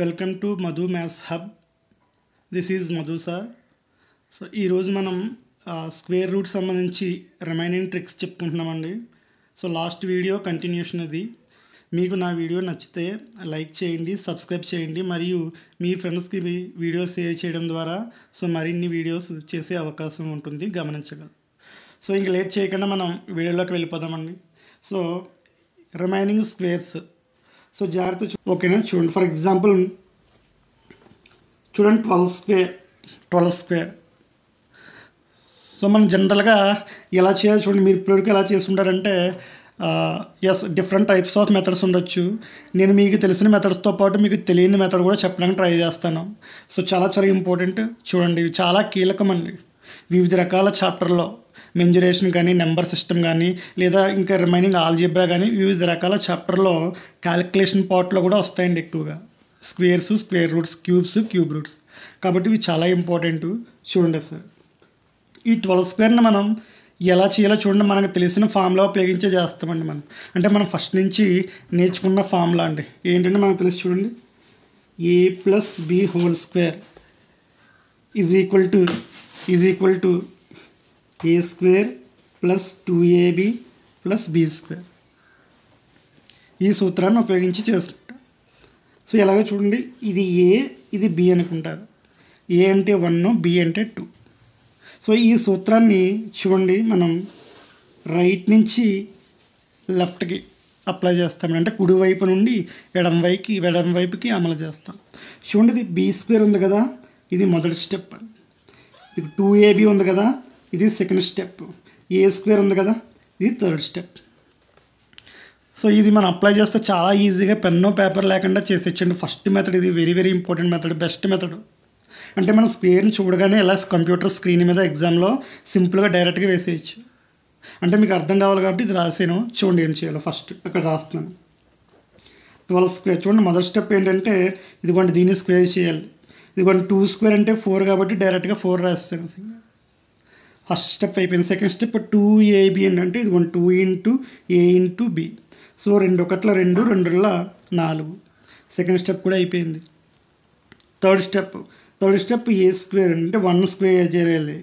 Welcome to Madhu maths hub. This is Madhu sir. So ఈరోజు మనం square root సంబంధించి remaining tricks చెప్పుకుంటున్నామండి. సో లాస్ట్ వీడియో కంటిన్యూషన్ అది. మీకు నా వీడియో నచ్చితే లైక్ చేయండి, సబ్స్క్రైబ్ చేయండి, మరియు మీ ఫ్రెండ్స్కి వీడియో షేర్ చేయడం ద్వారా సో మరిన్ని వీడియోస్ చేసే అవకాశం ఉంటుంది, గమనించగలరు. సో ఇంక లేట్ చేయకుండా మనం వీడియోలోకి వెళ్ళిపోదామండి. సో రిమైనింగ్ స్క్వేర్స్, సో జాగ్రత్త ఓకేనా. చూడండి, ఫర్ ఎగ్జాంపుల్ చూడండి 12 స్క్వేర్. సో మనం జనరల్గా ఎలా చేయాలి చూడండి. మీరు ఇప్పటివరకు ఎలా చేసుకుంటారంటే yes, different types of methods ఉండొచ్చు. నేను మీకు తెలిసిన మెథడ్స్తో పాటు మీకు తెలియని మెథడ్ కూడా చెప్పడానికి ట్రై చేస్తాను. సో చాలా చాలా ఇంపార్టెంట్. చూడండి, ఇవి చాలా కీలకమండి. వివిధ రకాల చాప్టర్లో మెంజరేషన్ కానీ, నెంబర్ సిస్టమ్ కానీ, లేదా ఇంకా రిమైనింగ్ ఆల్జీబ్రా కానీ, వివిధ రకాల చాప్టర్లో క్యాలిక్యులేషన్ పార్ట్లో కూడా వస్తాయండి ఎక్కువగా. Squares, square roots, cubes, cube roots. కాబట్టి ఇవి చాలా ఇంపార్టెంట్. చూడండి సార్, ఈ 12 స్క్వేర్ని మనం ఎలా చేయాలో చూడండి. మనకు తెలిసిన ఫార్ములా ఉపయోగించే చేస్తామండి. మనం ఫస్ట్ నుంచి నేర్చుకున్న ఫార్ములా అండి. ఏంటంటే మనకు తెలిసి చూడండి, a + b² is equal to a² + 2ab + b². ఈ సూత్రాన్ని ఉపయోగించి చేసుకుంటాం. సో ఎలాగో చూడండి, ఇది a, ఇది b అనుకుంటారు. a అంటే 1, b అంటే 2. సో ఈ సూత్రాన్ని చూడండి, మనం రైట్ నుంచి లెఫ్ట్కి అప్లై చేస్తాం. అంటే కుడివైపు నుండి ఎడం వైపుకి అమలు చేస్తాం. చూడండి, ఇది b² ఉంది కదా, ఇది మొదటి స్టెప్. ఇది 2ab ఉంది కదా, ఇది సెకండ్ స్టెప్. a² ఉంది కదా, ఇది థర్డ్ స్టెప్. సో ఇది మనం అప్లై చేస్తే చాలా ఈజీగా పెన్ను పేపర్ లేకుండా చేసేయచ్చండి. ఫస్ట్ మెథడ్ ఇది very very important method, best method. అంటే మనం స్క్వేర్ని చూడగానే ఇలా కంప్యూటర్ స్క్రీన్ మీద ఎగ్జామ్లో సింపుల్గా డైరెక్ట్గా వేసేయచ్చు. అంటే మీకు అర్థం కావాలి కాబట్టి ఇది రాసాను. చూడండి ఏం చేయాలో. ఫస్ట్ ఇక్కడ రాస్తున్నాను 12 స్క్వేర్. చూడండి, మొదటి స్టెప్ ఏంటంటే ఇదిగోండి, దీన్ని స్క్వేర్ చేయాలి. ఇదిగోండి 2² అంటే 4 కాబట్టి డైరెక్ట్గా 4 రాస్తాను. ఫస్ట్ స్టెప్ అయిపోయింది. సెకండ్ స్టెప్ 2ab అంటే ఇదిగోండి 2 × a × b. So 2 × 1 2, 2 × 4. Second step కూడా అయిపోయింది. థర్డ్ స్టెప్ a² అంటే 1 స్క్వేర్ చేయాలి.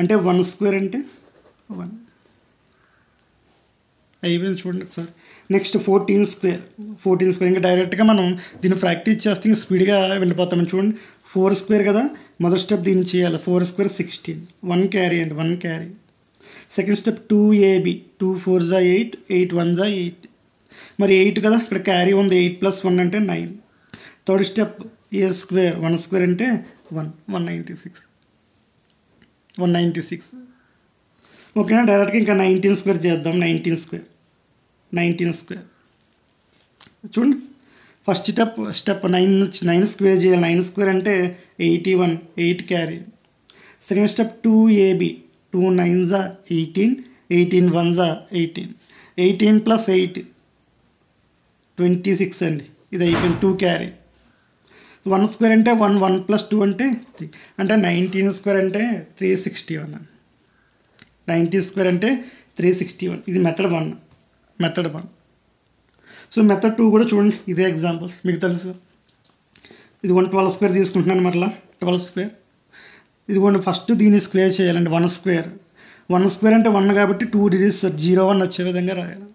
అంటే 1² అంటే 1 అయిపోయింది. చూడండి ఒకసారి. Next 14 square. ఇంకా డైరెక్ట్గా మనం దీన్ని ప్రాక్టీస్ చేస్తే ఇంకా స్పీడ్గా వెళ్ళిపోతాం. చూడండి, 4² కదా, మొదటి స్టెప్ దీన్ని చేయాలి. 4² 16, 1 క్యారీ అండి, 1 క్యారీ. Second step 2ab, 2 × 4 = 8, 8 × 1 = 8. మరి 8 కదా, ఇక్కడ క్యారీ ఉంది. 8 + 1 అంటే 9. థర్డ్ స్టెప్ a², 1² అంటే 196. ఓకేనా. డైరెక్ట్గా ఇంకా 19 స్క్వేర్ చేద్దాం. 19 స్క్వేర్. చూడండి, ఫస్ట్ స్టెప్ 9 స్క్వేర్ చేయాలి. 9 స్క్వేర్ అంటే 81, 8 క్యారీ. Second step 2ab, 2 × 9 = 18, 18 × 1 = 18. 18 + 8 26 అండి. ఇది అయిపోయింది. 2 క్యారీ. 1² అంటే 1, 1 + 2 అంటే 3. అంటే 19 స్క్వేర్ అంటే 361. 90 స్క్వేర్ అంటే 361. ఇది మెథడ్ 1. సో మెథడ్ 2 కూడా చూడండి, ఇదే ఎగ్జాంపుల్స్ మీకు తెలుసు. ఇదిగోండి 12 స్క్వేర్ తీసుకుంటున్నాను. మరలా 12 స్క్వేర్. ఇదిగోండి ఫస్ట్ దీన్ని స్క్వేర్ చేయాలండి. 1 స్క్వేర్ అంటే 1 కాబట్టి 2 డిజిట్స్ 0, 1 వచ్చే విధంగా రాయాలి.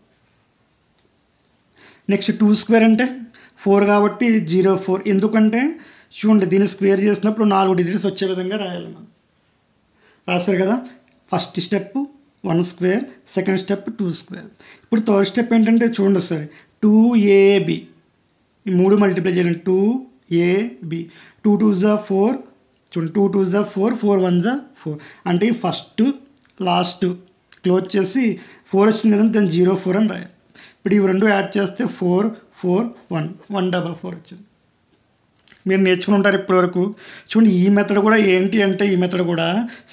నెక్స్ట్ 2 స్క్వేర్ అంటే 4 కాబట్టి 0, 4. ఎందుకంటే చూడండి, దీన్ని స్క్వేర్ చేసినప్పుడు 4 డిజిట్స్ వచ్చే విధంగా రాయాలి. మనం రాశారు కదా. First step 1 square, second step 2 square. ఇప్పుడు థర్డ్ స్టెప్ ఏంటంటే చూడండి ఒకసారి, 2ab. ఈ 3 మల్టిప్లై చేయాలి. 2ab, 2 × 2 = 4. చూడండి, 2 × 2 = 4, 4 × 1 = 4. అంటే ఫస్ట్ లాస్ట్ క్లోజ్ చేసి 4 వచ్చింది కదంటే దాన్ని 0, 4 అని రాయాలి. ఇప్పుడు ఇవి రెండు యాడ్ చేస్తే 4, 4, 1, 144 వచ్చింది. మీరు నేర్చుకుని ఉంటారు ఇప్పటివరకు. చూడండి, ఈ మెథడ్ కూడా ఏంటి అంటే, ఈ మెథడ్ కూడా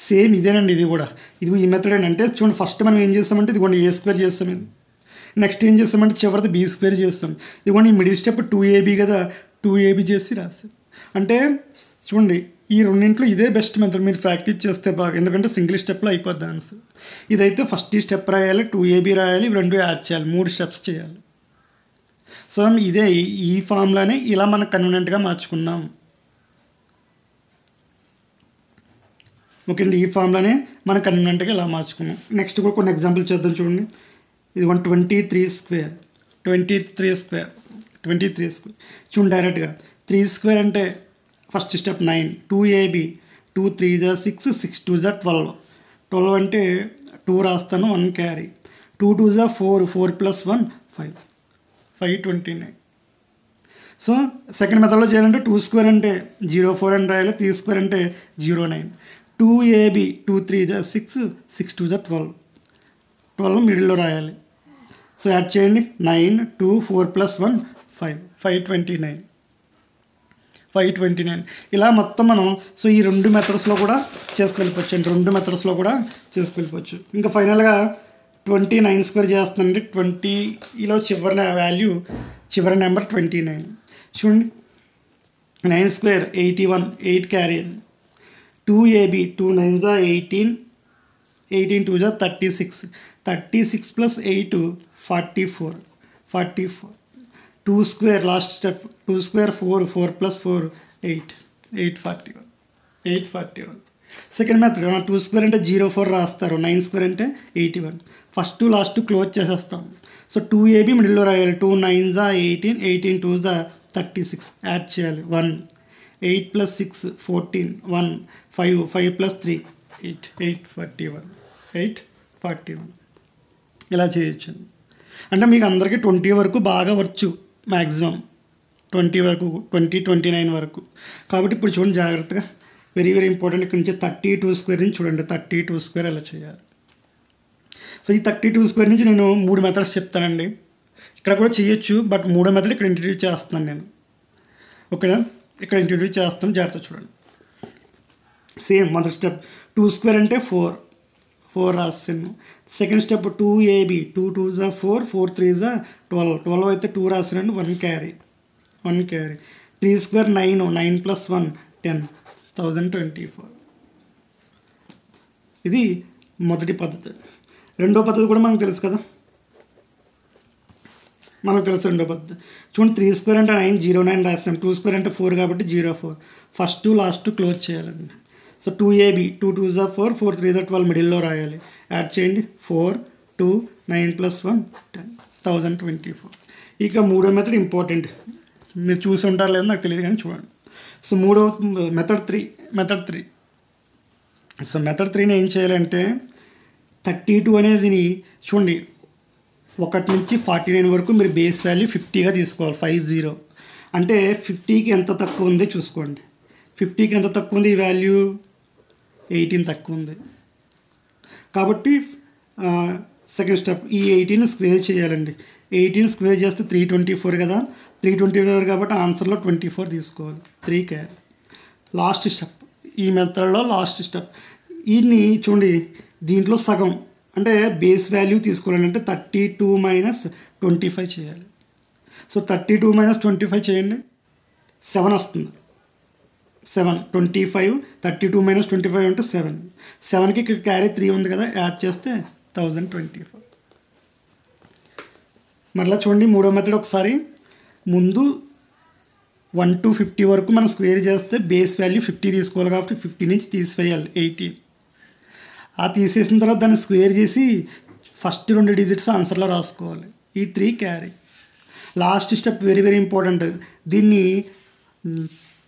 సేమ్ ఇదేనండి. ఇది ఈ మెథడ్ ఏంటంటే చూడండి, ఫస్ట్ మనం ఏం చేస్తామంటే ఇదిగోండి a² చేస్తాం. ఇది నెక్స్ట్ ఏం చేస్తామంటే చివరిది b² చేస్తాం. ఇదిగోండి ఈ మిడిల్ స్టెప్ 2ab కదా, 2ab చేసి రాస్తాం. అంటే చూడండి, ఈ రెండింట్లో ఇదే బెస్ట్ మెథడ్. మీరు ప్రాక్టీస్ చేస్తే బాగా, ఎందుకంటే సింగిల్ స్టెప్లో అయిపోద్ది ఆన్సర్. ఇదైతే ఫస్ట్ స్టెప్ రాయాలి, 2ab రాయాలి, 2 యాడ్ చేయాలి, 3 స్టెప్స్ చేయాలి. సో ఇదే ఈ ఫార్ములాని ఇలా మనం కన్వీనియంట్గా మార్చుకున్నాం. ఓకే అండి, ఈ ఫార్ములానే మనం కన్వీనియంట్గా ఇలా మార్చుకున్నాం. నెక్స్ట్ కూడా కొన్ని ఎగ్జాంపుల్ చేద్దాం చూడండి. ఇది 123 స్క్వేర్, 23 స్క్వేర్ చూడండి. డైరెక్ట్గా 3 స్క్వేర్ అంటే ఫస్ట్ స్టెప్ 9, 2ab, 2 3 6, 6 2 12, 12 అంటే 2 రాస్తాను, 1 క్యారీ, 2 2 4, 4 + 1 5, 529. సో సెకండ్ మెథడ్లో చేయాలంటే 2 స్క్వేర్ అంటే 0 4 అని రాయాలి, 3 స్క్వేర్ అంటే 0 9, 2ab, 2 3 6, 6 2 12, 12 మిడిల్లో రాయాలి. సో యాడ్ చేయండి, 9 2 4 + 1 5, 529. ఇలా మొత్తం మనం సో ఈ 2 మెథడ్స్లో కూడా చేసుకెళ్ళిపోవచ్చు అండి, 2 మెథడ్స్లో కూడా చేసుకెళ్ళిపోవచ్చు. ఇంకా ఫైనల్గా 29 స్క్వేర్ చేస్తుందండి. 20లో చివరి నెంబర్ 29 చూడండి. 9 square 81, 8 carry, 2ab, 2 9 18, 18 2 36, 36 + 8 44, 2 square last step, 2 square 4, 4 + 4 8, 841. Second method 2 square అంటే 0 4 రాస్తారు, 9 స్క్వేర్ అంటే 81. ఫస్ట్ లాస్ట్ క్లోజ్ చేసేస్తాం. సో 2ab మిడిల్లో రాయాలి, 2 9 18, 18 2 36 యాడ్ చేయాలి, 1 8 + 6 14, 1 5 5 + 3 8, 841 ఇలా చేయొచ్చు. అంటే మీకు అందరికీ 20 వరకు బాగా వచ్చు, మ్యాక్సిమం 20 వరకు, 29 వరకు. కాబట్టి ఇప్పుడు చూడండి జాగ్రత్తగా, వెరీ ఇంపార్టెంట్. ఇక్కడ నుంచి 32 స్క్వేర్ నుంచి చూడండి, 32 స్క్వేర్ ఎలా చేయాలి. సో ఈ 32 స్క్వేర్ నుంచి నేను 3 మెథడ్స్ చెప్తానండి. ఇక్కడ కూడా చేయొచ్చు, బట్ 3వ మెథడ్ ఇక్కడ ఇంట్రడ్యూస్ చేస్తున్నాను నేను. ఓకేనా, ఇక్కడ ఇంట్రడ్యూస్ చేస్తాను, జాగ్రత్త చూడండి. సేమ్ మొదటి స్టెప్ 2 స్క్వేర్ అంటే 4 రాసాను. సెకండ్ స్టెప్ 2ab, 2 2 4, 4 3 12, 12 అయితే 2 రాసానండి, 1 క్యారీ. 3 స్క్వేర్ 9, 9 + 1 10, 1024. ఇది మొదటి పద్ధతి. రెండో పద్ధతి కూడా మనకు తెలుసు కదా, రెండో పద్ధతి చూడండి. 3 స్క్వేర్ అంటే 9, 09 రాసాం, 2 స్క్వేర్ అంటే 4 కాబట్టి 04. ఫస్ట్ లాస్ట్ క్లోజ్ చేయాలండి. సో 2ab, 2 2 4, 4 3 12 మిడిల్లో రాయాలి, యాడ్ చేయండి, 4 2 9 + 1 10, 1024. ఇక 3వ మెథడ్ ఇంపార్టెంట్, మీరు చూసి ఉంటారు లేదో నాకు తెలియదు కానీ చూడండి. So method 3. సో మెథడ్ 3ని ఏం చేయాలంటే 32 అనేది చూడండి, 1 నుంచి 49 వరకు మీరు బేస్ వాల్యూ 50గా తీసుకోవాలి, 50. అంటే 50కి ఎంత తక్కువ ఉంది చూసుకోండి. 50కి ఎంత తక్కువ ఉంది, ఈ వాల్యూ 18 తక్కువ ఉంది. కాబట్టి సెకండ్ స్టెప్ ఈ 18 స్క్వేర్ చేయాలండి. 18 స్క్వేర్ చేస్తే 324 కదా, 324 కాబట్టి ఆన్సర్లో 24 తీసుకోవాలి, 3 క్యారీ. లాస్ట్ స్టెప్, ఈ మెథడ్లో లాస్ట్ స్టెప్. దీన్ని చూడండి, దీంట్లో సగం అంటే బేస్ వాల్యూ తీసుకోవాలంటే 32 - 25 చేయాలి. సో 32 - 25 చేయండి, 7 వస్తుంది. 7 25, 32 - 25 అంటే 7. 7కి ఇక్కడ క్యారీ 3 ఉంది కదా, యాడ్ చేస్తే 1024. మరలా చూడండి 3వ మెథడ్ ఒకసారి. ముందు 1 to 50 వరకు మనం స్క్వేర్ చేస్తే బేస్ వాల్యూ 50 తీసుకోవాలి కాబట్టి 50 నుంచి తీసివేయాలి 18. ఆ తీసేసిన తర్వాత దాన్ని స్క్వేర్ చేసి ఫస్ట్ 2 డిజిట్స్ ఆన్సర్లో రాసుకోవాలి, ఈ 3 carry. Last step very important. దీన్ని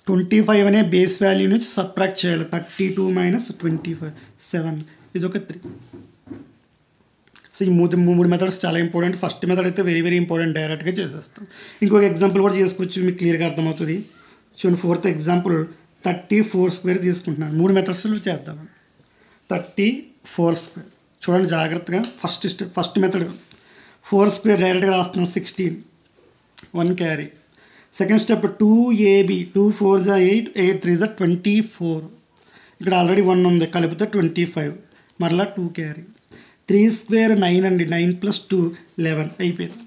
25 అనే బేస్ వాల్యూ నుంచి సబ్ట్రాక్ట్ చేయాలి, 32 - 25 7, ఇది ఒక 3. సో ఈ 3 మెథడ్స్ చాలా ఇంపార్టెంట్. ఫస్ట్ మెథడ్ అయితే వెరీ ఇంపార్టెంట్, డైరెక్ట్గా చేసేస్తాం. ఇంకొక ఎగ్జాంపుల్ కూడా చేసుకోవచ్చు, మీకు క్లియర్గా అర్థమవుతుంది. చూడండి 4th ఎగ్జాంపుల్ 34 స్క్వేర్ తీసుకుంటున్నాను. 3 మెథడ్స్లో చేద్దాం. 34 స్క్వేర్ చూడండి జాగ్రత్తగా. ఫస్ట్ మెథడ్ 4 స్క్వేర్ డైరెక్ట్గా రాస్తున్నాం, 16, 1 క్యారీ. Second step 2ab, 2 4 8, 8 3 24. ఇక్కడ ఆల్రెడీ 1 ఉంది, కలిపితే 25, మరలా 2 క్యారీ. 3 స్క్వేర్ 9 అండి, 9 + 2 11 అయిపోయింది.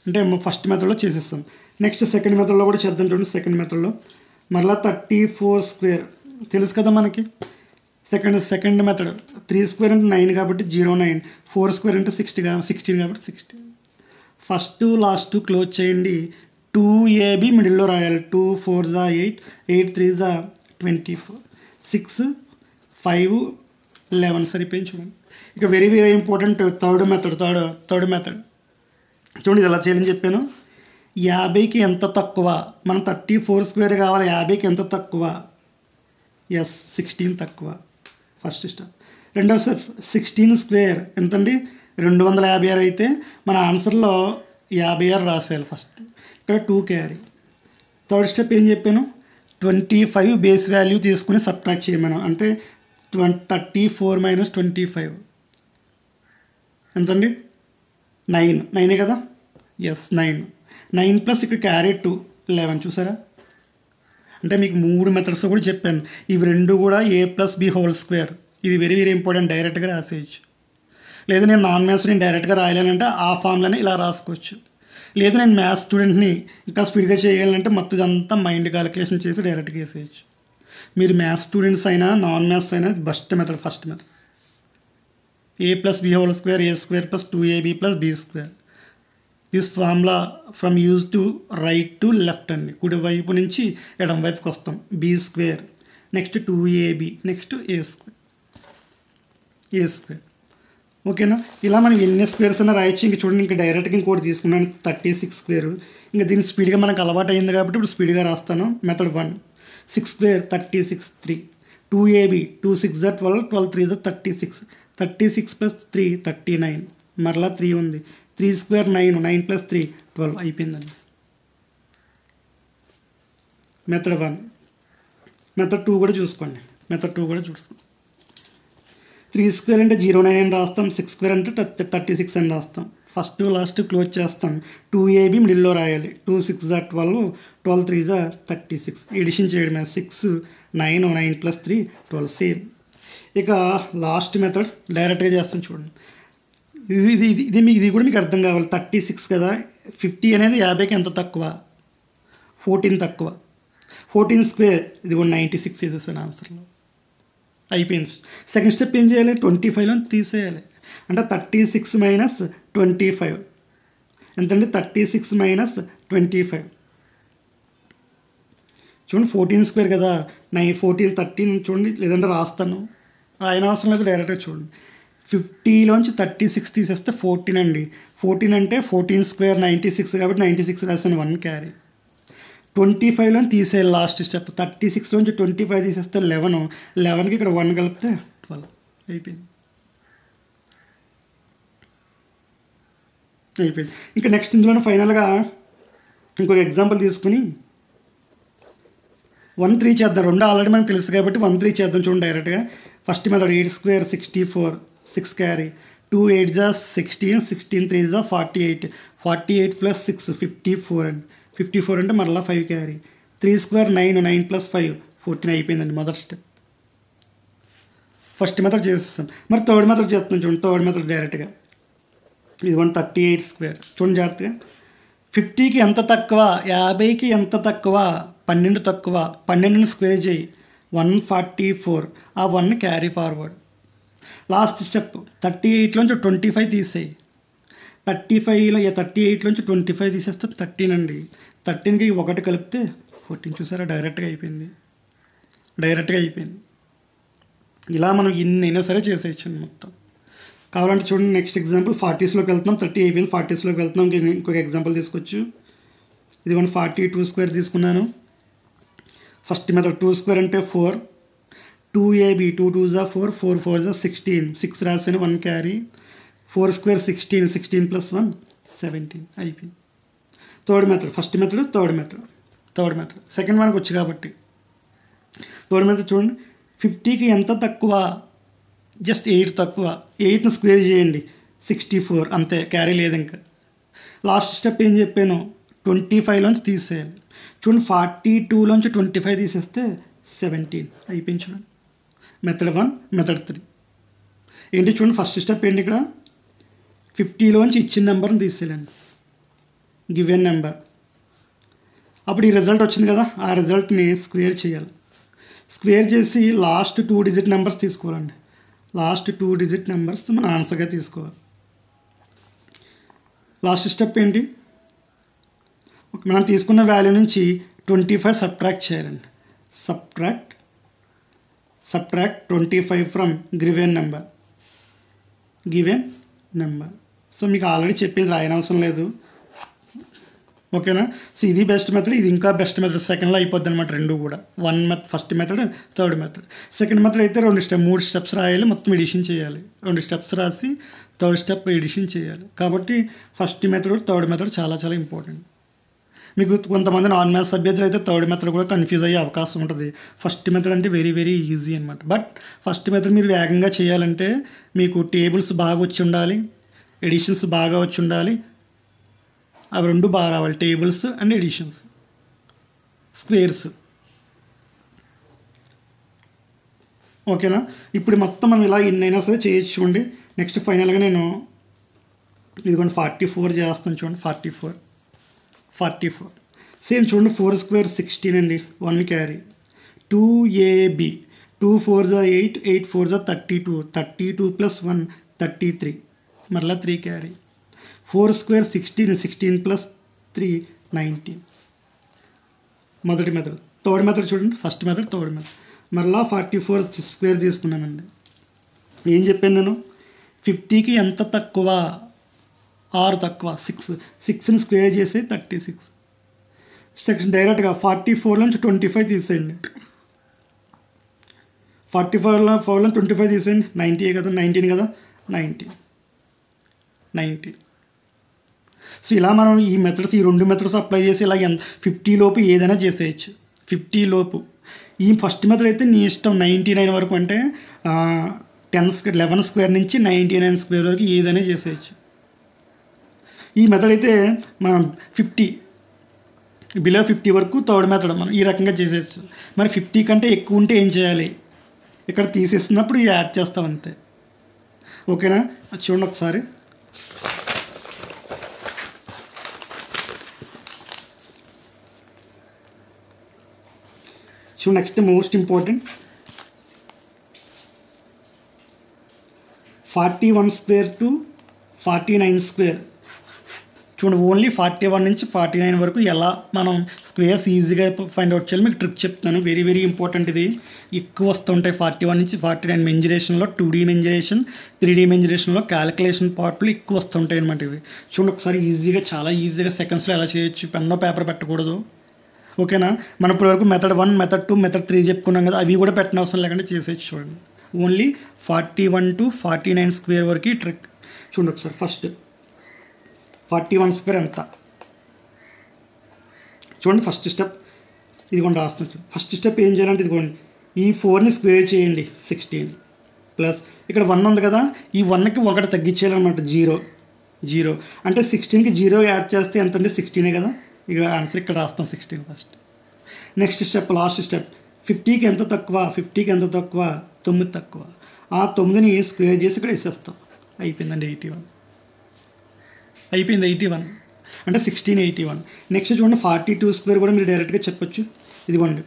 అంటే ఫస్ట్ మెథడ్లో చేసేస్తాం. నెక్స్ట్ సెకండ్ మెథడ్లో కూడా చేద్దాం చూడండి. సెకండ్ మెథడ్లో మరలా 34 స్క్వేర్ తెలుసు కదా మనకి. సెకండ్ మెథడ్ 3 స్క్వేర్ అంటే 9 కాబట్టి 09, 4 స్క్వేర్ అంటే 16 కాబట్టి 16, ఫస్ట్ లాస్ట్ క్లోజ్ చేయండి. 2AB మిడిల్లో రాయాలి. 2 4 జా 8, 8 3 జా 24, 6 5 11 సరిపోయింది చూడండి. ఇక very very important third method. చూడండి ఇది ఎలా చేయాలని చెప్పాను. 50కి ఎంత తక్కువ, మనం 34 స్క్వేర్ కావాలి. 50కి ఎంత తక్కువ? ఎస్ 16 తక్కువ. First step. రెండవ స్టెప్ 16 స్క్వేర్ ఎంతండి? 256 అయితే మన ఆన్సర్లో 56 రాసేయాలి ఫస్ట్. ఇక్కడ 2 క్యారీ. థర్డ్ స్టెప్ ఏం చెప్పాను? 25 బేస్ వాల్యూ తీసుకుని సబ్ట్రాక్ట్ చేయమను. అంటే 34 - 25 ఎంతండి? 9 కదా? ఎస్ 9 ప్లస్ ఇక్కడ క్యారీ 2 11 చూసారా? అంటే మీకు 3 మెథడ్స్ కూడా చెప్పాను. ఇవి రెండు కూడా A+B² ఇది వెరీ వెరీ ఇంపార్టెంట్. డైరెక్ట్గా రాసేయచ్చు. లేదు నేను నాన్ మ్యాథ్స్ నేను డైరెక్ట్గా రాయాలంటే ఆ ఫామ్లోనే ఇలా రాసుకోవచ్చు. లేదు నేను మ్యాథ్స్ స్టూడెంట్ని ఇంకా స్పీడ్గా చేయగలంటే మొత్తం ఇదంతా మైండ్ క్యాలిక్యులేషన్ చేసి డైరెక్ట్గా వేసేయచ్చు. మీరు మ్యాథ్స్ స్టూడెంట్స్ అయినా నాన్ మ్యాథ్స్ అయినా best method first method. A+B² A² + 2AB + B². This formula from use to right to left అండి. కుడి వైపు నుంచి ఎడం వైపుకి వస్తాం. B², next 2AB, next A². ఓకేనా? ఇలా మనం ఎన్ని స్క్వేర్స్ అయినా రాయొచ్చు. ఇంక చూడండి ఇంకా డైరెక్ట్గా ఇంకోటి తీసుకున్నాను 36 స్క్వేర్. ఇంకా దీన్ని స్పీడ్గా మనకు అలవాటు అయింది కాబట్టి ఇప్పుడు స్పీడ్గా రాస్తాను. మెథడ్ 1 6 స్క్వేర్ 36 3, 2AB 2 6 జా 12, 12 3 జా 36, 36 + 3 39, మరలా 3 ఉంది. 3 స్క్వేర్ 9, 9 + 3 12 అయిపోయిందండి. మెథడ్ 1. మెథడ్ 2 కూడా చూసుకోండి. 3 స్క్వేర్ అంటే 09 అని రాస్తాం. 6 స్క్వేర్ అంటే 36 అని రాస్తాం. ఫస్ట్ లాస్ట్ క్లోజ్ చేస్తాం. 2AB మిడిల్లో రాయాలి. 2 6 జా 12, 12 3 జా 36. ఎడిషన్ చేయడమే. 6 9 9 + 3 12 సేమ్. ఇక లాస్ట్ మెథడ్ డైరెక్ట్గా చేస్తాం చూడండి. ఇది కూడా మీకు అర్థం కావాలి. 36 కదా, 50 అనేది 50కి ఎంత తక్కువ? 14 తక్కువ. 14 స్క్వేర్ ఇది కూడా 96 వేసేసాను ఆన్సర్లో. అయిపోయింది. సెకండ్ స్టెప్ ఏం చేయాలి? 25లో తీసేయాలి. అంటే 36 - 25 ఎంతండి? 36 - 25 చూడండి. 14 స్క్వేర్ కదా, 9 14 13 చూడండి. లేదంటే రాస్తాను, ఆయన అవసరం లేదు, డైరెక్ట్గా చూడండి. 50లోంచి 36 తీసేస్తే 14 అండి. 14 అంటే 14 స్క్వేర్ 96 కాబట్టి 96 రాసాను. 1 క్యారీ. 25లో తీసేయాలి లాస్ట్ స్టెప్. 36లోంచి 25 తీసేస్తే 11, 11కి ఇక్కడ 1 కలిపితే 12 అయిపోయింది. ఇంకా నెక్స్ట్ ఇందులోనే ఫైనల్గా ఇంకొక ఎగ్జాంపుల్ తీసుకుని 1 3 చేద్దాం. రెండు ఆల్రెడీ మనకు తెలుసు కాబట్టి 1 3 చేద్దాం చూడండి డైరెక్ట్గా. First method 8 square 64 6 carry. 2 8 జా 16, 16 3 జా 48, 48 + 6 54 అండి. 54 అంటే మరలా 5 క్యారీ. 3 స్క్వేర్ 9, 9 + 5 14 అయిపోయిందండి మొదటి స్టెప్. ఫస్ట్ మెథడ్ చేసేస్తాం. మరి థర్డ్ మెథడ్ చేస్తున్నాం చూడండి. థర్డ్ మెథడ్ డైరెక్ట్గా ఇది 38 స్క్వేర్ చూడండి జాగ్రత్తగా. 50కి ఎంత తక్కువ? 50కి ఎంత తక్కువ? 12 తక్కువ. 12ని స్క్వేర్ చేయి 144. ఆ 1 క్యారీ ఫార్వర్డ్. లాస్ట్ స్టెప్ 38లోంచి 25 తీసేయి. 38లోంచి 25 తీసేస్తే 13 అండి. 13కి 1 కలిపితే 14 చూసారా? డైరెక్ట్గా అయిపోయింది. ఇలా మనం ఎన్నైనా సరే చేసేయచ్చు మొత్తం. కావాలంటే చూడండి నెక్స్ట్ ఎగ్జాంపుల్ 40స్లోకి వెళ్తున్నాం. 30 అయిపోయింది. 40స్లోకి వెళ్తున్నాం. ఇంకొక ఎగ్జాంపుల్ తీసుకోవచ్చు. ఇది 42 స్క్వేర్ తీసుకున్నాను. ఫస్ట్ మెథడ్ 2 స్క్వేర్ అంటే 4, 2AB 2 2 జా 4, 4 4 జా 16, 6 రాసాను. 1 క్యారీ. 4 స్క్వేర్ 16, 16 + 1 17 అయిపోయింది. Third method. First method third method. Second మనకు వచ్చి కాబట్టి థర్డ్ మెథడ్ చూడండి. 50కి ఎంత తక్కువ? జస్ట్ 8 తక్కువ. 8ని స్క్వేర్ చేయండి 64 అంతే, క్యారీ లేదు ఇంకా. లాస్ట్ స్టెప్ ఏం చెప్పాను? 25లోంచి తీసేయాలి. చూడండి 42లోంచి 25 తీసేస్తే 17 అయిపోయింది చూడండి. మెథడ్ 1 మెథడ్ 3 ఏంటి చూడండి. ఫస్ట్ స్టెప్ ఏంటి? ఇక్కడ 50లోంచి ఇచ్చిన నెంబర్ని తీసేయాలండి, గివెన్ నెంబర్. అప్పుడు ఈ రిజల్ట్ వచ్చింది కదా, ఆ రిజల్ట్ని స్క్వేర్ చేయాలి. స్క్వేర్ చేసి లాస్ట్ 2 డిజిట్ నెంబర్స్ తీసుకోవాలండి. లాస్ట్ 2 డిజిట్ నెంబర్స్ మన ఆన్సర్గా తీసుకోవాలి. లాస్ట్ స్టెప్ ఏంటి, మనం తీసుకున్న వాల్యూ నుంచి 25 సబ్ట్రాక్ట్ చేయాలండి. Subtract 25 from given number. So మీకు ఆల్రెడీ చెప్పేది రాయనవసరం లేదు, ఓకేనా. సో ఇది బెస్ట్ మెథడ్, ఇది ఇంకా బెస్ట్ మెథడ్. సెకండ్లో అయిపోద్ది అనమాట రెండు కూడా. First method, third method. Second method అయితే 3 స్టెప్స్ రాయాలి, మొత్తం ఎడిషన్ చేయాలి. 2 స్టెప్స్ రాసి థర్డ్ స్టెప్ ఎడిషన్ చేయాలి. కాబట్టి ఫస్ట్ మెథడ్, థర్డ్ మెథడ్ చాలా చాలా ఇంపార్టెంట్. మీకు కొంతమంది నాన్ మ్యాథ్స్ అభ్యర్థులు అయితే థర్డ్ మెథడ్ కూడా కన్ఫ్యూజ్ అయ్యే అవకాశం ఉంటుంది. ఫస్ట్ మెథడ్ అంటే వెరీ వెరీ ఈజీ అనమాట. బట్ ఫస్ట్ మెథడ్ మీరు వేగంగా చేయాలంటే మీకు టేబుల్స్ బాగా వచ్చి ఉండాలి, ఎడిషన్స్ బాగా వచ్చి ఉండాలి. అవి రెండు బాగా రావాలి, టేబుల్స్ అండ్ ఎడిషన్స్, స్క్వేర్స్, ఓకేనా. ఇప్పుడు మొత్తం మనం ఇలా ఎన్నైనా సరే చేయొచ్చు చూడండి. నెక్స్ట్ ఫైనల్గా నేను ఇదిగోండి 44 చేస్తాను చూడండి. 44 సేమ్ చూడండి. 4 స్క్వేర్ 16 అండి, 1 క్యారీ. 2ab, 2 4 8, 8 4 32, 32 + 1 33, మరలా 3 క్యారీ. 4 స్క్వేర్ 16, 16 + 3 19. మొదటి మెథడ్. థర్డ్ మెథడ్ చూడండి, ఫస్ట్ మెథడ్, థర్డ్ మెథడ్. మరలా 44 స్క్వేర్ తీసుకున్నానండి. ఏం చెప్పాను నేను, 50కి ఎంత తక్కువ, 6 తక్కువ, 6ని స్క్వేర్ చేసి 36. సెక్షన్ డైరెక్ట్గా 44 నుంచి 25 తీసేయండి. 44లో 25 తీసేయండి. 90 కదా, 19 కదా, 90. సో ఇలా మనం ఈ మెథడ్స్, ఈ 2 మెథడ్స్ అప్లై చేసి ఇలా 50 లోపు ఏదైనా చేసేయచ్చు. 50 లోపు. ఈ ఫస్ట్ మెథడ్ అయితే నీ ఇష్టం, 99 వరకు అంటే 11 స్క్వేర్ నుంచి 99 స్క్వేర్ వరకు ఏదైనా చేసేయచ్చు. ఈ మెథడ్ అయితే మనం 50 బిలో 50 వరకు థర్డ్ మెథడ్ మనం ఈ రకంగా చేసేయచ్చు. మరి 50 కంటే ఎక్కువ ఉంటే ఏం చేయాలి, ఇక్కడ తీసేస్తున్నప్పుడు యాడ్ చేస్తాం అంతే, ఓకేనా. చూడండి ఒకసారి. చూడండి, next most important 41 square to 49 square. చూడండి, ఓన్లీ 41 నుంచి 49 వరకు ఎలా మనం స్క్వేర్స్ ఈజీగా ఫైండ్ అవుట్ చేయాలి మీకు ట్రిక్ చెప్తాను. Very very important. ఇది ఎక్కువ వస్తుంటాయి 41 నుంచి 49 మెంజరేషన్లో. 2D మెంజరేషన్, 3D మెంజరేషన్లో క్యాలిక్యులేషన్ పార్ట్లు ఎక్కువ వస్తుంటాయి అనమాట. ఇవి చూడండి ఒకసారి ఈజీగా, చాలా ఈజీగా సెకండ్స్లో ఎలా చేయొచ్చు. పెన్నో పేపర్ పెట్టకూడదు, ఓకేనా. మనం ఇప్పటివరకు మెథడ్ 1, మెథడ్ 2, మెథడ్ 3 చెప్పుకున్నాం కదా, అవి కూడా పెట్టిన అవసరం లేకుండా చేసేయచ్చు. చూడండి, ఓన్లీ 41 to 49 స్క్వేర్ వరకు ట్రిక్. చూడండి ఒకసారి. ఫస్ట్ 41 స్క్వేర్ ఎంత చూడండి. ఫస్ట్ స్టెప్ ఇదిగోండి రాస్తుంది. ఫస్ట్ స్టెప్ ఏం చేయాలంటే ఇదిగోండి, ఈ 4ని స్క్వేర్ చేయండి. 16 ప్లస్ ఇక్కడ 1 ఉంది కదా, ఈ 1కి 1 తగ్గించేయాలన్నమాట. 0 అంటే 16కి 0 యాడ్ చేస్తే ఎంత అంటే 16 కదా. ఇక ఆన్సర్ ఇక్కడ రాస్తాం 16 first. Next step, last step. 50కి ఎంత తక్కువ, 50కి ఎంత తక్కువ, 9 తక్కువ. ఆ 9ని స్క్వేర్ చేసి ఇక్కడ వేసేస్తాం. అయిపోయిందండి 81. అయిపోయింది 81 అంటే 1681. నెక్స్ట్ చూడండి 42 స్క్వేర్ కూడా మీరు డైరెక్ట్గా చెప్పొచ్చు. ఇదిగోండి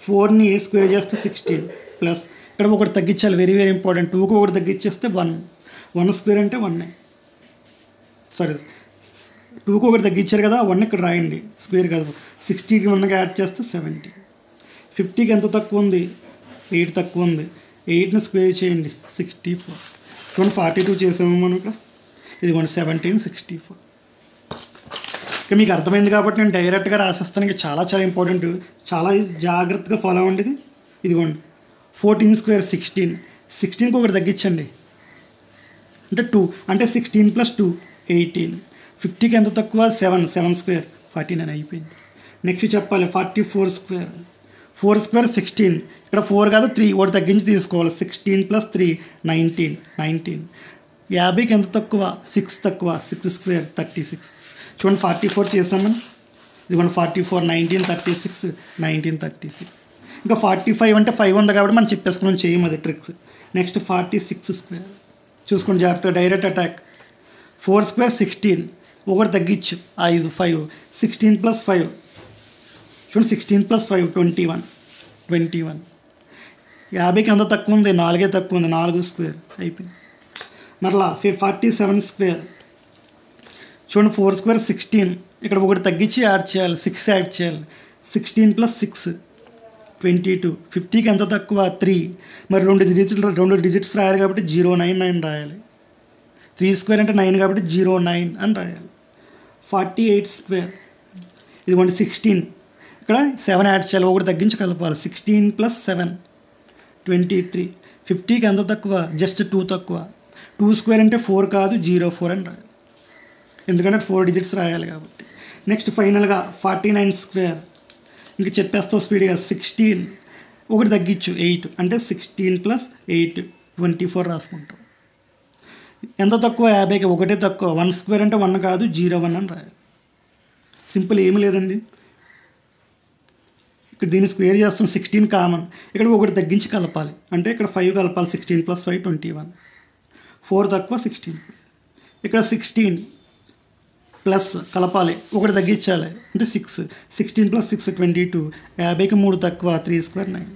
4ని స్క్వేర్ చేస్తే 16 ప్లస్ ఇక్కడ 1 తగ్గించాలి. Very very important. 2కి 1 తగ్గించేస్తే 1 స్క్వేర్ అంటే 1. సారీ, 2కి 1 తగ్గించారు కదా, 1 ఇక్కడ రాయండి, స్క్వేర్ కాదు. 60కి 1కి యాడ్ చేస్తే 70. 50కి ఎంత తక్కువ ఉంది, 8 తక్కువ ఉంది. 8ని స్క్వేర్ చేయండి. 64. చూడండి 42 చేసాము మనకు. ఇదిగోండి 1764. ఇక మీకు అర్థమైంది కాబట్టి నేను డైరెక్ట్గా రాసేస్తాను. ఇంకా చాలా చాలా ఇంపార్టెంట్, చాలా జాగ్రత్తగా ఫాలో అవ్వండి. ఇదిగోండి 14 స్క్వేర్ 16. 16కి 1 తగ్గించండి అంటే 2, అంటే 16 + 2 18. 50కి ఎంత తక్కువ, 7 స్క్వేర్ 49 అయిపోయింది. నెక్స్ట్ చెప్పాలి 44 స్క్వేర్. 4 స్క్వేర్ 16. ఇక్కడ 4 కాదు 3, 1 తగ్గించి తీసుకోవాలి. 16 + 3 19. 50కి ఎంత తక్కువ, 6 తక్కువ. 6 స్క్వేర్ 36. చూడండి 44 చేసామని. ఇదిగోండి 44, 19 36, 19 36. ఇంకా 45 అంటే 5 ఉంది కాబట్టి మనం చెప్పేసుకున్నాం, చేయము అది ట్రిక్స్. Next 46 square. చూసుకోండి జాగ్రత్తగా, డైరెక్ట్ అటాక్. 4 స్క్వేర్ 16. 1 తగ్గించు 5 5. 16 + 5 చూడండి. 16 + 5 21. 50కి ఎంత తక్కువ ఉంది, 4 తక్కువ ఉంది. 4 స్క్వేర్ అయిపోయింది. మరలా 47 స్క్వేర్. చూడండి 4 స్క్వేర్ 16, ఇక్కడ ఒకటి తగ్గించి యాడ్ చేయాలి, 6 యాడ్ చేయాలి. 16 + 6 22. 50కి ఎంత తక్కువ 3, మరి 2 డిజిట్స్ రాయాలి కాబట్టి 099 రాయాలి. 3 స్క్వేర్ అంటే 9 కాబట్టి 09 అని రాయాలి. 48 స్క్వేర్ ఇదిగోండి 16, ఇక్కడ 7 యాడ్ చేయాలి, ఒకటి తగ్గించి కలపాలి. 16 + 7 23. 50కి ఎంత తక్కువ జస్ట్ 2 తక్కువ. 2 స్క్వేర్ అంటే 4 కాదు 04 అని రాయాలి, ఎందుకంటే 4 డిజిట్స్ రాయాలి కాబట్టి. నెక్స్ట్ ఫైనల్గా 49 స్క్వేర్, ఇంక చెప్పేస్తావు స్పీడ్గా. 16 ఒకటి తగ్గించు 8, అంటే 16 + 8 24 రాసుకుంటాం. ఎంత తక్కువ 50కి ఒకటే తక్కువ. 1 స్క్వేర్ అంటే 1 కాదు 01 అని రాయాలి. సింపుల్, ఏమి లేదండి. ఇక్కడ దీన్ని స్క్వేర్ చేస్తాం, 16 కామన్, ఇక్కడ ఒకటి తగ్గించి కలపాలి, అంటే ఇక్కడ 5 కలపాలి. 16 + 5 21. 4 తక్కువ 16. ఇక్కడ 16 ప్లస్ కలపాలి, ఒకటి తగ్గించాలి, అంటే 6. 16 + 6 22. 50కి 3 తక్కువ, 3 స్క్వేర్ 9.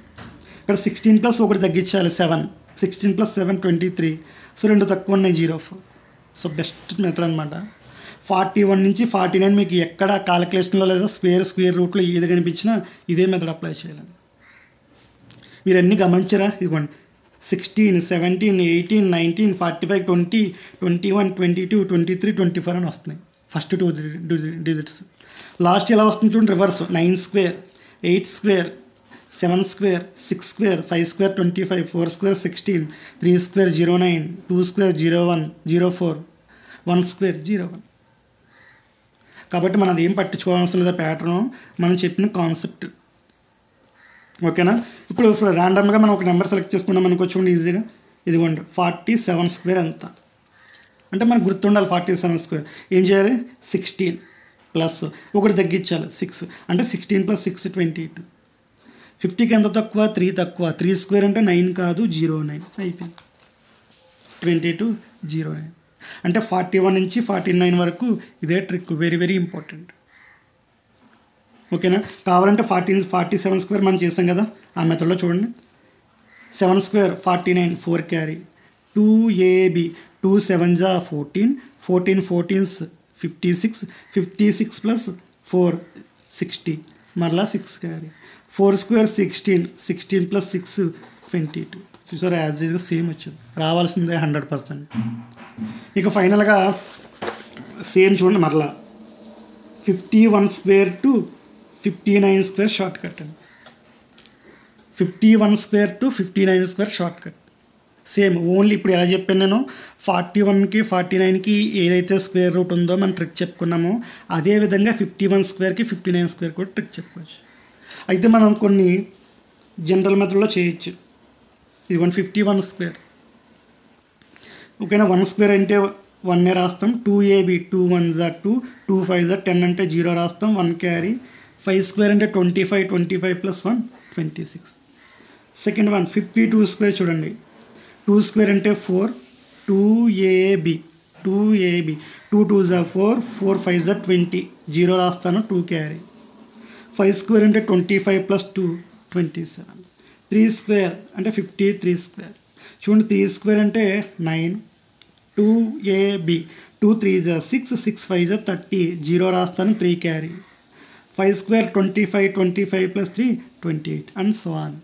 ఇక్కడ 16 ప్లస్ ఒకటి తగ్గించాలి 7. 16 + 7 23. సో 2 తక్కువ ఉన్నాయి 04. సో బెస్ట్ మెథడ్ అనమాట. 41 నుంచి 49 మీకు ఎక్కడ కాలిక్యులేషన్లో లేదా స్క్వేర్ రూట్లో ఏది కనిపించినా ఇదే మెథడ్ అప్లై చేయాలండి. మీరు అన్నీ గమనించారా? ఇదిగోండి 16 17 18 19 45 20 21 22 23 24 అని వస్తున్నాయి ఫస్ట్ 2 డిజిట్స్. లాస్ట్ ఎలా వస్తుంది చూడండి, reverse. 9 square 8 square 7 square 6 square 5 square 25 4 square 16 3 square 09 2 square 01 04 1 square 01. కాబట్టి మనం అది ఏం పట్టించుకోవాల్సిన లేదా ప్యాటర్ను, మనం చెప్పిన కాన్సెప్ట్. ఓకేనా? ఇప్పుడు ర్యాండమ్గా మనం ఒక నెంబర్ సెలెక్ట్ చేసుకున్నాం అనుకో, చూడండి ఈజీగా. ఇదిగోండి 47 స్క్వేర్ ఎంత అంటే మనకు గుర్తుండాలి. 47 స్క్వేర్ ఏం చేయాలి? 16 ప్లస్ ఒకటి తగ్గించాలి 6, అంటే 16 + 6 22. 50కి ఎంత తక్కువ? 3 తక్కువ. 3 స్క్వేర్ అంటే 9 కాదు 09 అయిపోయింది. 22 09. అంటే 41 నుంచి 49 వరకు ఇదే ట్రిక్, వెరీ వెరీ ఇంపార్టెంట్. ఓకేనా? కావాలంటే 47 స్క్వేర్ మనం చేసాం కదా, ఆ మెథడ్లో చూడండి. 7 square 49 4 carry. 2AB 2 7s 14 14 14s 56 56 + 4 60 మరలా 6 క్యారీ. 4 స్క్వేర్ 16 16 + 6 22. చూసారా, యాజ్ యూజువల్ సేమ్ వచ్చింది, రావాల్సిందే 100%. ఇక ఫైనల్గా సేమ్ చూడండి, మరలా 51 square to 59 square short cut అండి. 51 square to 59 square short cut same. Only ఇప్పుడు ఎలా చెప్పాను నేను, 41కి 49కి ఏదైతే స్క్వేర్ రూట్ ఉందో మనం ట్రిక్ చెప్పుకున్నామో, అదేవిధంగా 51 స్క్వేర్కి 59 స్క్వేర్ కూడా ట్రిక్ చెప్పుకోవచ్చు. అయితే మనం కొన్ని జనరల్ మెథడ్లో చేయొచ్చు. ఇది 51 స్క్వేర్. ఓకేనా? 1 స్క్వేర్ అంటే 1 రాస్తాం. 2AB 2 1s 2 2 5s 10 అంటే 0 రాస్తాం, 1 క్యారీ. 5 స్క్వేర్ అంటే 25 25 + 1 26. సెకండ్ వన్ 52 స్క్వేర్ చూడండి. 2 స్క్వేర్ అంటే 4 2AB 2AB 2 2s 4 4 5s 20 0 రాస్తాను, 2 క్యారీ. 5 స్క్వేర్ అంటే 25 + 2 27. 3 స్క్వేర్ అంటే 53 స్క్వేర్. చూడండి 3 స్క్వేర్ అంటే 9 2AB 2 3s 6 6 5s 30 0 రాస్తాను, 3 carry. 5 square 25 25 + 3 28 and so on.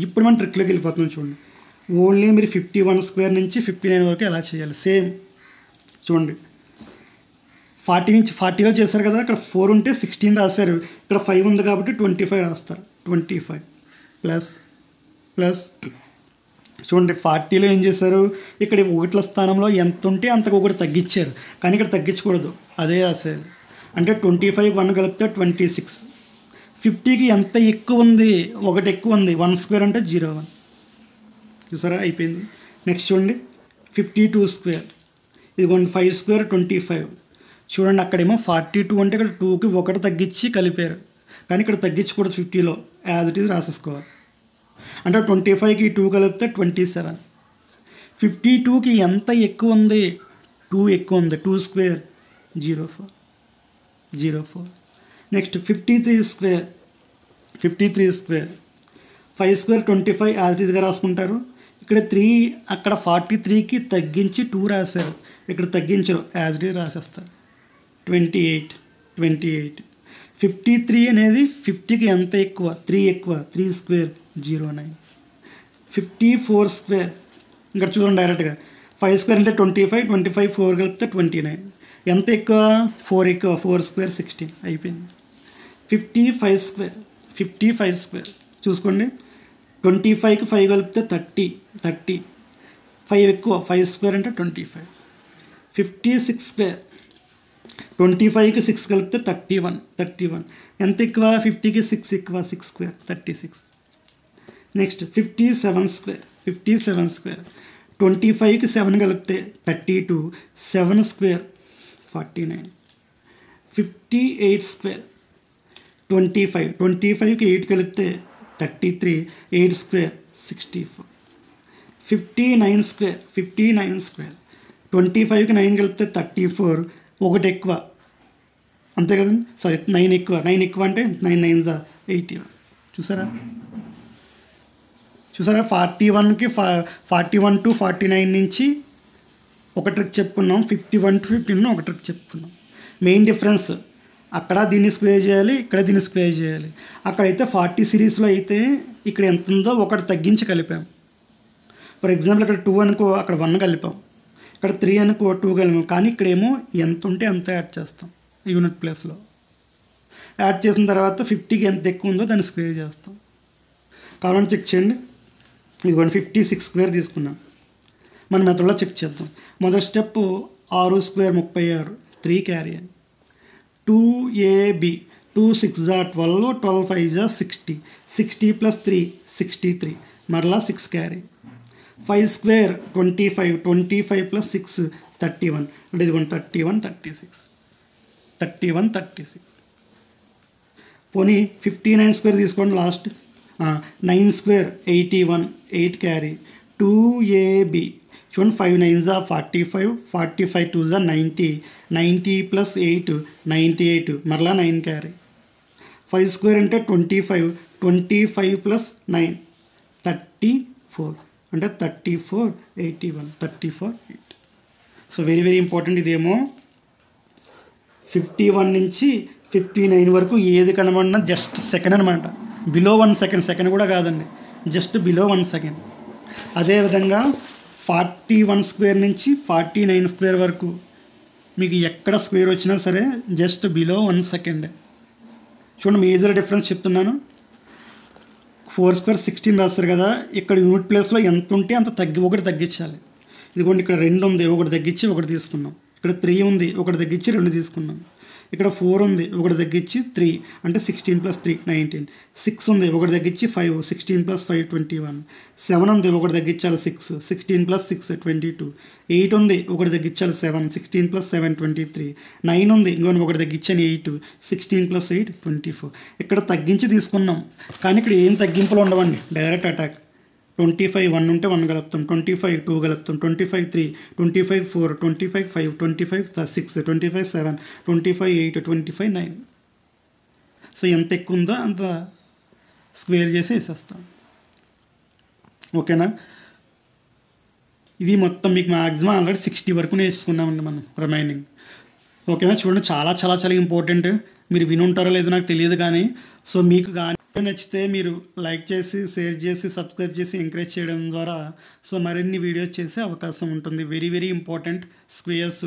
ఇప్పుడు మనం ట్రిక్లోకి వెళ్ళిపోతున్నాం చూడండి. ఓన్లీ మీరు 51 స్క్వేర్ నుంచి 59 వరకు ఎలా చేయాలి సేమ్ చూడండి. 40 నుంచి 40లో చేశారు కదా, అక్కడ 4 ఉంటే 16 రాశారు, ఇక్కడ 5 ఉంది కాబట్టి 25 రాస్తారు. 25 ప్లస్ ప్లస్ చూడండి 40లో ఏం చేశారు, ఇక్కడ ఒకట్ల స్థానంలో ఎంత ఉంటే అంతకు ఒకటి తగ్గించారు, కానీ ఇక్కడ తగ్గించకూడదు, అదే రాశారు. అంటే 25 1 కలిపితే 26. 50కి ఎంత ఎక్కువ ఉంది, ఒకటి ఎక్కువ ఉంది, 1 స్క్వేర్ అంటే 01. చూసారా, అయిపోయింది. నెక్స్ట్ చూడండి 52 స్క్వేర్. ఇదిగోండి 5 స్క్వేర్ 25. చూడండి అక్కడేమో 42 అంటే ఇక్కడ 2కి ఒకటి తగ్గించి కలిపారు, కానీ ఇక్కడ తగ్గించకూడదు. 50లో యాజ్ ఇట్ ఈజ్ రాసేసుకోవాలి. అంటే 25కి 2 కలిపితే 27. 52కి ఎంత ఎక్కువ ఉంది, 2 ఎక్కువ ఉంది, 2 square 04 04. Next 53 square. 53 square 5 square 25 as it ఈజ్గా రాసుకుంటారు. ఇక్కడ 3 అక్కడ 43కి తగ్గించి 2 రాశారు, ఇక్కడ తగ్గించరు, యాజ్ ఇట్ ఈజ్ రాసేస్తారు. 28 28. 53 అనేది 50కి ఎంత ఎక్కువ, 3 ఎక్కువ, 3 స్క్వేర్ 09. 54 స్క్వేర్ ఇక్కడ చూడండి డైరెక్ట్గా 5 స్క్వేర్ అంటే 25, 25 4 కలిపితే 29. ఎంత ఎక్కువ, 4 ఎక్కువ, 4 స్క్వేర్ 16 అయిపోయింది. 55 స్క్వేర్ 55 స్క్వేర్ చూసుకోండి, 25కి 5 కలిపితే 30 30, 5 ఎక్కువ, 5 స్క్వేర్ అంటే 25. 56 స్క్వేర్ 25కి 6 కలిపితే 31 31. ఎంత ఎక్కువ, 50కి 6 ఎక్కువ, 6 స్క్వేర్ 36. నెక్స్ట్ 57 స్క్వేర్ 57 స్క్వేర్ 25కి 7 కలిపితే 32, 7 స్క్వేర్ 49. 58 స్క్వేర్ 25కి 8 కలిపితే 33, 8 స్క్వేర్ 64. 59 స్క్వేర్ 25కి 9 కలిపితే 34, 1 ఎక్కువ అంతే కదండి, సారీ 9 ఎక్కువ, 9 ఎక్కువ అంటే 9 9s 81. చూసారా 41కి 41 to 49 నుంచి ఒక ట్రిక్ చెప్పుకున్నాం, 51 to 15 ఒక ట్రిక్ చెప్పుకున్నాం. మెయిన్ డిఫరెన్స్ అక్కడ దీన్ని స్క్వేర్ చేయాలి, ఇక్కడ దీన్ని స్క్వేర్ చేయాలి. అక్కడైతే 40 సిరీస్లో అయితే ఇక్కడ ఎంత ఉందో ఒకటి తగ్గించి కలిపాం. ఫర్ ఎగ్జాంపుల్ ఇక్కడ 2 అనుకో, అక్కడ 1 కలిపాం. ఇక్కడ 3 అనుకో 2 కలిపాం. కానీ ఇక్కడేమో ఎంత ఉంటే అంత యాడ్ చేస్తాం యూనిట్ ప్లేస్లో. యాడ్ చేసిన తర్వాత 50కి ఎంత ఎక్కువ ఉందో దాన్ని స్క్వేర్ చేస్తాం. కావాలని చెక్ చేయండి. ఇదిగోండి 56 స్క్వేర్ తీసుకున్నాం. మన మెథడ్లో చెక్ చేద్దాం. మొదటి స్టెప్ 6 స్క్వేర్ 36, 3 క్యారీ అని. 2AB 2 6 12, 12 5 60, 60 + 3 63, మరలా 6 క్యారీ. 5 స్క్వేర్ 25, 25 + 6 31, అంటే ఇదిగోండి 31 36 31 36. పోనీ 59 స్క్వేర్ తీసుకోండి లాస్ట్. 9 square 81, 8 carry. 2AB చూడండి 5 9s 45, 45 2s 90, 90 + 8 98, మరలా 9 క్యారీ. 5 స్క్వేర్ అంటే 25, 25 + 9 34, అంటే 34 81 34 8. So very important. ఇదేమో 51 నుంచి 59 వరకు ఏది కనబడినా జస్ట్ సెకండ్ అనమాట. బిలో 1 సెకండ్, సెకండ్ కూడా కాదండి, జస్ట్ బిలో 1 సెకండ్. అదేవిధంగా 41 స్క్వేర్ నుంచి 49 స్క్వేర్ వరకు మీకు ఎక్కడ స్క్వేర్ వచ్చినా సరే జస్ట్ బిలో 1 సెకండ్. చూడండి మేజర్ డిఫరెన్స్ చెప్తున్నాను. 4 స్క్వేర్ 16 రాస్తారు కదా, ఇక్కడ యూనిట్ ప్లేస్లో ఎంత ఉంటే అంత ఒకటి తగ్గించాలి. ఇదిగోండి ఇక్కడ 2 ఉంది, ఒకటి తగ్గించి ఒకటి తీసుకున్నాం. ఇక్కడ 3 ఉంది, ఒకటి తగ్గించి 2 తీసుకున్నాం. ఇక్కడ 4 ఉంది, ఒకటి తగ్గించి 3, అంటే 16 + 3 19. 6 ఉంది, ఒకటి తగ్గించి 5, 16 + 5 21. 7 ఉంది, ఒకటి తగ్గించాలి 6, 16 + 6 22. 8 ఉంది, ఒకటి తగ్గించాలి 7, 16 + 7 23. 9 ఉంది, ఇంకొన్ని ఒకటి తగ్గించాను 8, 16 + 8 24. ఇక్కడ తగ్గించి తీసుకున్నాం, కానీ ఇక్కడ ఏం తగ్గింపులు ఉండవండి, డైరెక్ట్ అటాక్. 25 1 ఉంటే 1 కలుపుతాం, 25 2 కలుపుతాం, 25 3, 25 4, 25 5, 25 6, 25 7, 25 8, 25 9. సో ఎంత ఎక్కువ ఉందో అంత స్క్వేర్ చేసి వేసేస్తాం. ఓకేనా. ఇది మొత్తం మీకు మ్యాక్సిమం ఆల్రెడీ 60 వరకు నేర్చుకున్నామండి మనం రిమైనింగ్. ఓకేనా. చూడండి చాలా ఇంపార్టెంట్. మీరు వినుంటారో లేదో నాకు తెలియదు, కానీ సో మీకు కానీ నచ్చితే మీరు లైక్ చేసి, షేర్ చేసి, సబ్స్క్రైబ్ చేసి ఎంకరేజ్ చేయడం ద్వారా సో మరిన్ని వీడియోస్ చేసే అవకాశం ఉంటుంది. Very important squares.